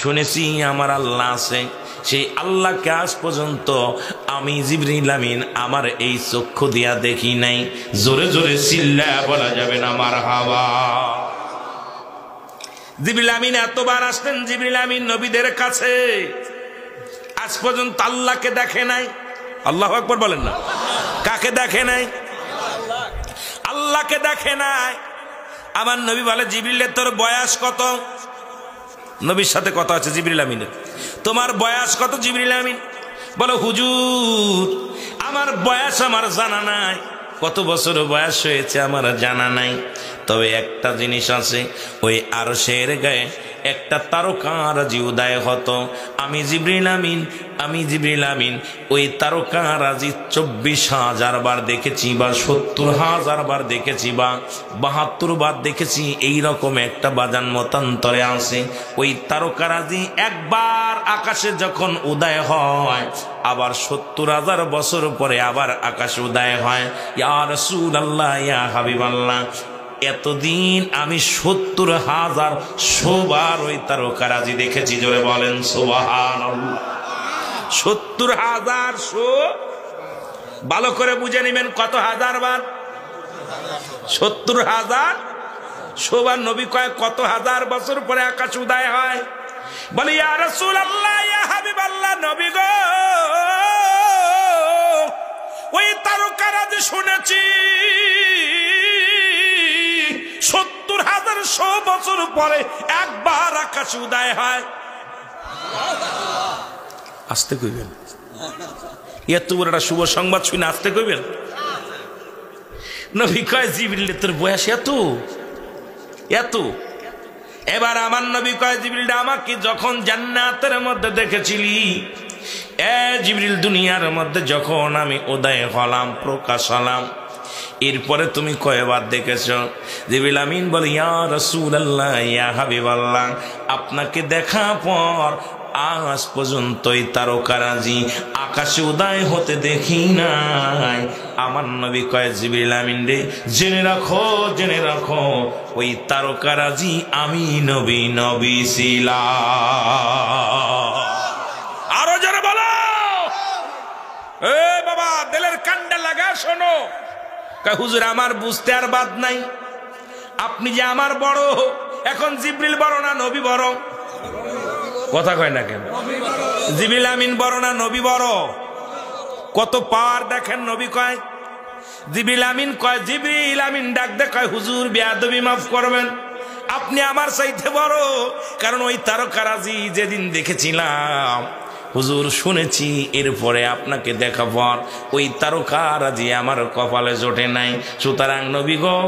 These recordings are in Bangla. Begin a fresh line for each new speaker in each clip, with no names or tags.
শুনেছি আমার আল্লাহ আছে, সেই আল্লাহকে আজ পর্যন্ত আমি জিবরিল আমিন আমার এই চক্ষু দিয়া দেখি নাই। জোরে জোরে চিল্লা বলা যাবে না মারহাবা। জিবরিল আমিন এতবার আসতেন জিবরিল আমিন নবীদের কাছে, আজ পর্যন্ত আল্লাহকে দেখে নাই। আল্লাহু আকবার বলেন না। কাকে দেখে নাই? আল্লাহকে দেখে নাই। আমার নবী বলে, জিবরিলের তোর বয়স কত? নবীর সাথে কথা আছে জিবরিল আমিনের, তোমার বয়স কত জিবরিল আমিন? বলো হুজুর আমার বয়স আমার জানা নাই, কত বছর বয়স হয়েছে আমার জানা নাই। তবে একটা জিনিস আছে, ওই আরশের গায়ে একটা তারকারাজি উদয় হতো। আমি জিবরিল আমিন ওই তারকারাজি 24,000 বার দেখেছি, বা 70,000 বার দেখেছি, বা 72 বার দেখেছি। এইরকম একটা বাজান মতান্তরে আছে। ওই তারকারাজি একবার আকাশে যখন উদয় হয়, আবার 70,000 বছর পরে আবার আকাশে উদয় হয়। ইয়া রাসূলুল্লাহ, ইয়া হাবিবাল্লাহ, এতদিন আমি 70,000 বার ওই তারকারাজি দেখেছি। জোরে বলেন সুবহানাল্লাহ। 70,000 ভালো করে বুঝে নেবেন কত হাজার বার? 70,000 বার। নবী কয় কত হাজার বছর পরে আকাশ উদয় হয়? বলে ইয়া রাসূলুল্লাহ, ইয়া হাবিবাল্লাহ, নবী গো ওই তারকারাজি শুনেছি 70,000 বছর পরে একবার আকাশ উদয় হয়। আসতে কইবেন, এত বড় একটা শুভ সংবাদ শুনে আসতে কইবেন। নবী কয় জিবরিল তোর বয়স এত। এবার আমার নবী কয় জিবরিল আমাকে যখন জান্নাতের মধ্যে দেখেছিলি, জিবরিল দুনিয়ার মধ্যে যখন আমি উদয় হলাম, প্রকাশ হলাম, এরপরে তুমি কয়বার দেখেছ? জিবরিল আমিন বলে ইয়া রাসূলুল্লাহ, ইয়া হাবিবাল্লাহ, আপনাকে দেখা পর আজ পর্যন্ত এই তারকারাজি আকাশে উদয় হতে দেখি নাই। আমার নবী কয় জিবরিল আমিন রে, জেনে রাখো ওই তারকারাজি আমি নবী ছিলাম। আরো যারা বলো এ বাবা, দিলের কান্ডা লাগা শোনো। হুজুর আমার বুঝতে আর বাদ নাই, আপনি যে আমার বড়, এখন জিবরিল বড় না নবী বড়? কথা কয় না কেন? জিবরিল আমিন বড় না নবী বড়? কত পাওয়ার দেখেন। নবী কয়, জিবরিল আমিন ডাক দে কয় হুজুর বেয়াদবি মাফ করবেন, আপনি আমার চাইতে বড়। কারণ ওই তারকারাজি যেদিন দেখেছিলাম হুজুর শুনেছি, এরপরে আপনাকে দেখা পর ওই তারকারাজি আমার কপালে জোটে নাই। সুতরাং নবী গো,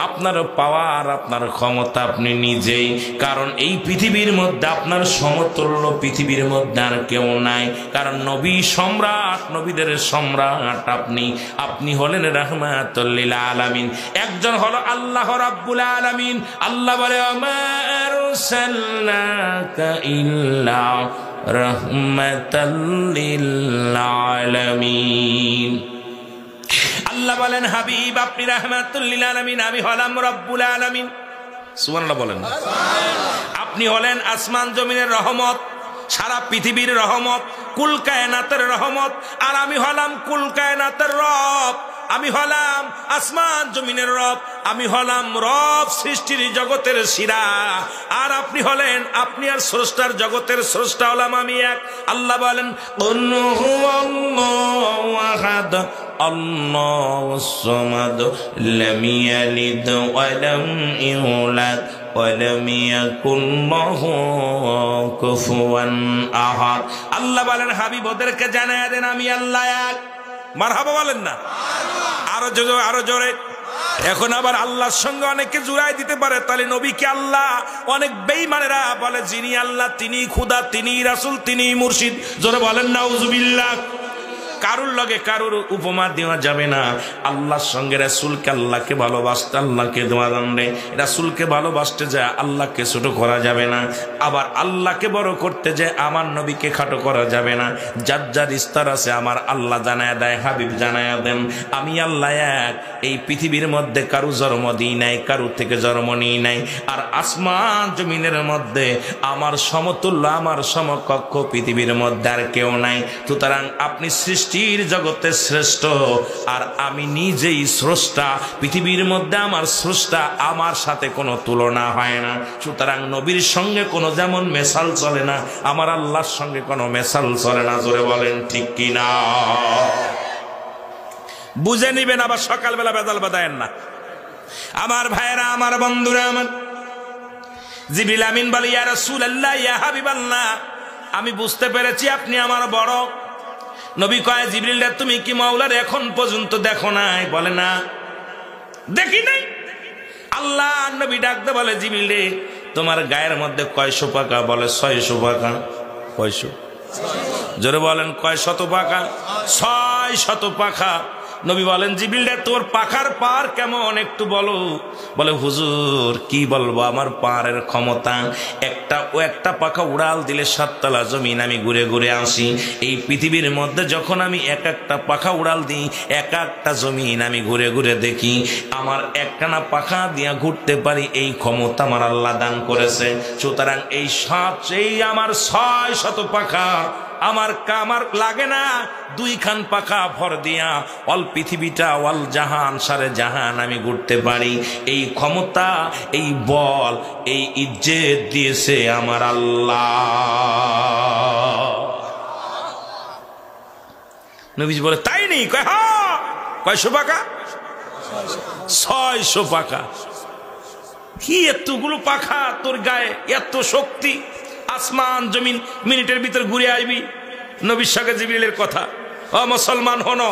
আপনার পাওয়ার, আপনার ক্ষমতা আপনি নিজেই। কারণ এই পৃথিবীর মধ্যে আপনার সমতুল্য পৃথিবীর মধ্যে আর কেউ নাই। কারণ নবী সম্রাট, নবীদের সম্রাট আপনি হলেন রাহমাতুল লিল আলামিন। একজন হলো আল্লাহ রাব্বুল আলামিন। আল্লাহ বলে আমা আরসালনাকা ইল্লা রাহমাতাল লিল আলামিন। আল্লাহ বলেন হাবিব আপনি রাহমাতুল লিল আলামিন, আমি হলাম রব্বুল আলামিন। সুবহানাল্লাহ বলেন। আপনি হলেন আসমান জমিনের রহমত, সারা পৃথিবীর রহমত, কুল কায়নাতের রহমত। আর আমি হলাম কুল কায়নাতের রব, আমি হলাম আসমান জমিনের রব, আমি হলাম রব সৃষ্টির জগতের শিরা। আর আপনি হলেন, আপনি আর স্রষ্টার জগতের স্রষ্টা হলাম আমি এক। আল্লাহ বলেন কুল হুয়াল্লাহু আহাদ আল্লাহুস সামাদ লাম ইয়ালিদ ওয়া লাম ইউলাদ ওয়া লাম ইয়াকুল লাহু কুফুয়ান আহাদ। আল্লাহ বলেন হাবিব ওদেরকে জানায়া দেন আমি আল্লাহ এক। মারহাবা বলেন না? আরো জোরে। এখন আবার আল্লাহর সঙ্গে অনেকে জুড়াই দিতে পারে, তাহলে নবীকে আল্লাহ। অনেক বেঈমানেরা বলে যিনি আল্লাহ তিনি খোদা, তিনি রাসূল, তিনি মুর্শিদ। জোরে বলেন নাউজুবিল্লাহ। কারুর লগে কারুর উপমা দেওয়া যাবে না। আল্লাহর সঙ্গে রাসূলকে, আল্লাহকে ভালোবাসতে আল্লাহকে দেওয়া জানবে, রাসূলকে ভালোবাসতে যায় আল্লাহকে ছোট করা যাবে না, আবার আল্লাহকে বড় করতে যায় আমার নবীকে খাটো করা যাবে না। যার যার ইস্তার আছে আমার আল্লাহ জানায়া দেয়, হাবিব জানায়া দেন আমি আল্লাহ এক। এই পৃথিবীর মধ্যে কারু জন্ম দিই নাই, কারু থেকে জন্ম নিই নাই, আর আসমান জমিনের মধ্যে আমার সমতুল্য, আমার সমকক্ষ পৃথিবীর মধ্যে আর কেউ নাই। সুতরাং আপনি সৃষ্টির জগতে শ্রেষ্ঠ, আর আমি নিজেই স্রষ্টা। পৃথিবীর মধ্যে আমার স্রষ্টা, আমার সাথে কোনো তুলনা হয় না। সুতরাং নবীর সঙ্গে কোনো যেমন মেশাল চলে না, আমার আল্লাহর সঙ্গে কোনো মেশাল চলে না। জোরে বলেন ঠিক কিনা? বুঝে নিবেন, আবার সকালবেলা বেজাল বাঁধায়েন না। আমার ভাইয়েরা, আমার বন্ধুরা, আমার জিবরিল আমিন বলে ইয়া রাসূলুল্লাহ, ইয়া হাবিবাল্লাহ, আমি বুঝতে পেরেছি আপনি আমার বড়। নবী কয় জিবরিল রে, তুমি কি মাওলার এখন পর্যন্ত দেখো নাই? বলে না, দেখি নাই। আল্লাহ নবী ডাকতে বলে জিবরিল রে, তোমার গায়ের মধ্যে কয়শো পাকা? বলে 600 পাকা। কয়শো? জোরে বলেন, কয় শত পাকা? 600 পাকা। নবী বলেন জিবরিল রে, তোর পাখার পার কেমন একটু বলো। বলে হুজুর কি বলবো, আমার পারের ক্ষমতা একটা পাখা উড়াল দিলে 7 তলা জমিন আমি ঘুরে ঘুরে আসি। এই পৃথিবীর মধ্যে যখন আমি একটা পাখা উড়াল দিই, একটা জমিন আমি ঘুরে ঘুরে দেখি। আমার একটানা পাখা দিয়া ঘুরতে পারি, এই ক্ষমতা আমার আল্লাহ দান করেছে। সুতরাং এই আমার 600 পাখা আমার লাগে না। 2 খান পাখা ভর দিয়া অল পৃথিবীটা, অল জাহান, সারে জাহান আমি ঘুরতে পারি। এই ক্ষমতা, এই বল, এই ইজ্জত দিয়েছে আমার আল্লাহ। নবীজি বলে তাই নেই? কয় হ্যাঁ। কয়শো পাকা? 600 পাকা। কি এতগুলো পাখা তোর গায়ে, এত শক্তি? আসমান জমিন মিনিটের ভিতর ঘুরে আসবি। নবীর সঙ্গে জিবরিলের কথা। ও মুসলমান হনো,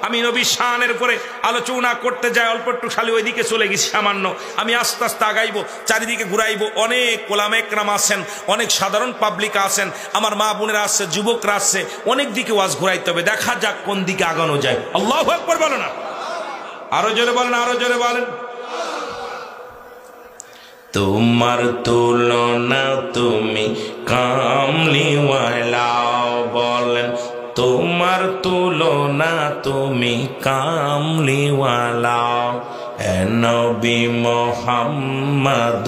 আমি নবীর শানের উপরে আলোচনা করতে যাই, অল্প একটু খালি ওইদিকে চলে গেছি সামান্য। আমি আস্তে আস্তে আগাইবো, চারিদিকে ঘুরাইবো। অনেক ওলামা একরাম আছেন, অনেক সাধারণ পাবলিক আছেন, আমার মা বোনেরা আসছে, যুবকরা আসছে, অনেক দিকে ওয়াজ ঘুরাইতে হবে। দেখা যাক কোন দিকে আগানো যায়। আল্লাহু আকবার বলো না? আরো জোরে বলেন, আরো জোরে বলেন। তোমার তুলনা তুমি কামলিওয়ালা। বলেন তোমার তুলনা তুমি কামলিওয়ালা। এ নবী মুহাম্মদ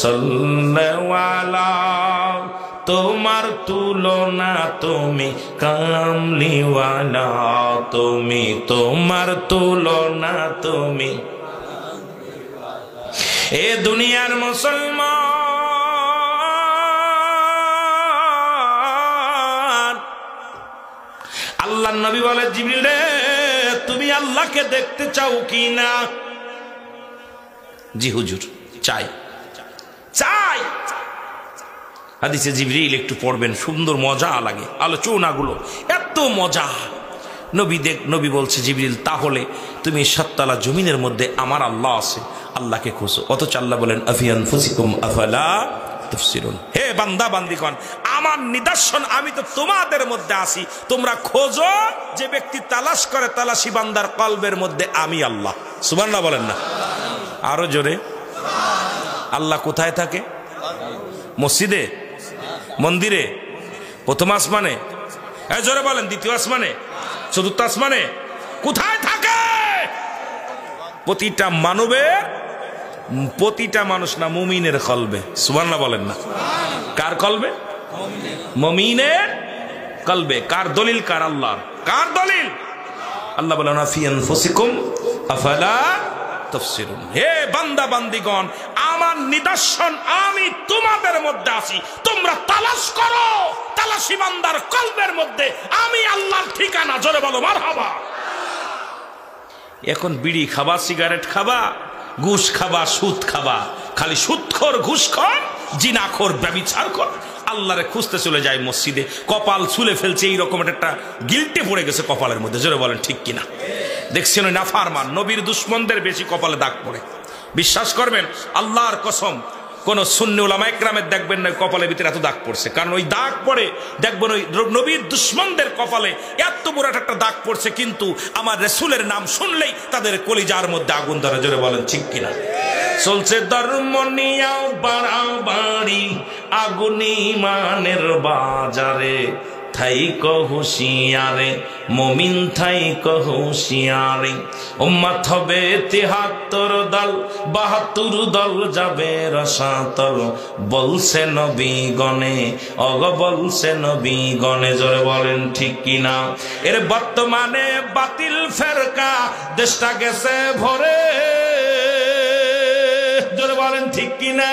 সাল্লাল্লাহু আলাইহি, তোমার তুলনা তুমি কামলিওয়ালা। তুমি, তোমার তুলনা তুমি। এ দুনিয়ার মুসলমান, আল্লাহর নবী বলে জিবরিল রে, তুমি আল্লাহকে দেখতে চাও কি না? জি হুজুর, চাই। চাই। হাদিসে জিবরিল একটু পড়বেন, সুন্দর মজা লাগে আলোচনাগুলো, এত মজা। নবী বলছে জিবরিল, তাহলে তুমি 7 তলা জমিনের মধ্যে আমার আল্লাহ আছে, আল্লাহকে খোঁজো। অথচ আল্লাহ বলেন আফি আনফুসিকুম আফালা তুবসিরুন। হে বান্দা বান্দিগণ, আমার নিদর্শন আমি তো তোমাদের মধ্যে আছি, তোমরা খোঁজো। যে ব্যক্তি তালাশ করে, তালাশি বান্দার কলবের মধ্যে আমি আল্লাহ। সুবহানাল্লাহ বলেন না? আরো জোরে। আল্লাহ কোথায় থাকে? মসজিদে, মন্দিরে, প্রথম আসমানে? জোরে বলেন। দ্বিতীয় আসমানে, চতুর্থ আসমানে? কোথায় থাকে? প্রতিটা মানবের, প্রতিটা মানুষ না, মুমিনের কলবে। সুবহানাল্লাহ বলেন না? কার কলবে? মুমিনের কলবে। কার দলিল? কার আল্লাহর। কার দলিল? আল্লাহ বলেন আফি আনফুসিকুম আফালা তুবসিরুন। হে বান্দা বান্দিগণ, আমার নিদর্শন আমি তোমাদের মধ্যে আছি, তোমরা তালাশ করো। তালাশি বান্দার কলবের মধ্যে আমি আল্লাহর ঠিকানা। জোরে বলো মারহাবা। এখন বিড়ি খাবা, সিগারেট খাবা, ঘুষ খাবা, সুদ খাবা, খালি সুদখোর, ঘুষখোর, জিনাখোর, ব্যভিচার কর, আল্লাহরে খুঁজতে চলে যায় মসজিদে, কপাল ছুলে ফেলছে, এইরকম একটা গিল্টে পড়ে গেছে কপালের মধ্যে। জোরে বলেন ঠিক কিনা? দেখছেন ওই নাফারমান নবীর দুশ্মনদের বেশি কপালে দাগ পড়ে। বিশ্বাস করবেন, আল্লাহর কসম, কোন সুন্নি উলামা ইকরামের দেখবেন না কপালের ভিতরে এত দাগ পড়ছে, কারণ ওই দাগ পড়ে দেখবেন ওই নবীর দুশ্মনদের কপালে এত বড় একটা দাগ পড়ছে, কিন্তু আমার রাসূলের নাম শুনলেই তাদের কলিজার মধ্যে আগুন ধরে। জোরে বলেন ঠিক কিনা? চলছে ধর্ম নিয়াও বাড়াবাড়ি আগুন ইমানের বাজারে, থাইক হুঁশিয়ারে মুমিন থাইক হুঁশিয়ারে। উম্মত হবে ৭৩ দল ৭২ দল যাবে রসাতল, বলছে নবীগণে অগ বলছে নবীগণে। জোরে বলেন ঠিক কিনা? এর বর্তমানে বাতিল ফেরকা দেশটা গেছে ভরে। জোরে বলেন ঠিক কিনা?